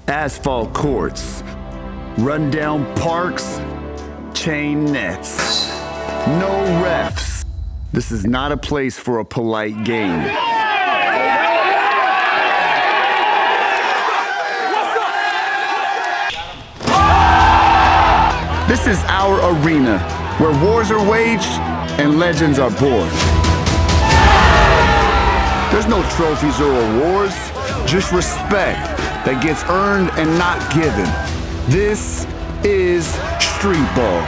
asphalt courts, rundown parks, chain nets, no refs. This is not a place for a polite game. This is our arena, where wars are waged and legends are born. There's no trophies or awards, just respect that gets earned and not given. This is Streetball.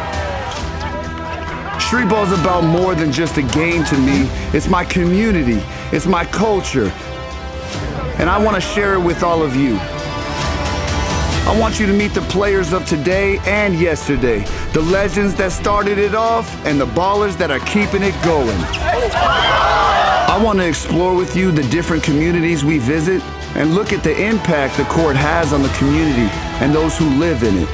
Streetball is about more than just a game to me. It's my community, it's my culture, and I want to share it with all of you. I want you to meet the players of today and yesterday, the legends that started it off and the ballers that are keeping it going. I want to explore with you the different communities we visit and look at the impact the court has on the community and those who live in it.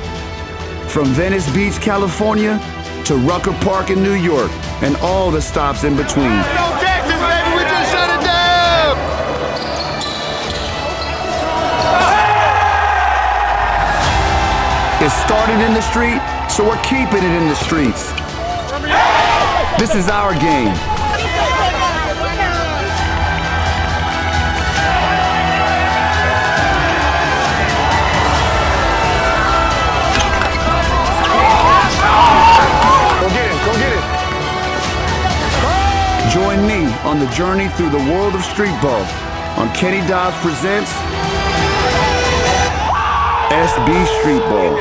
From Venice Beach, California, to Rucker Park in New York, and all the stops in between. No Texas, baby, we just shut it down! It started in the street, so we're keeping it in the streets. This is our game. Join me on the journey through the world of Streetball on Kenny Dobbs Presents SB Streetball.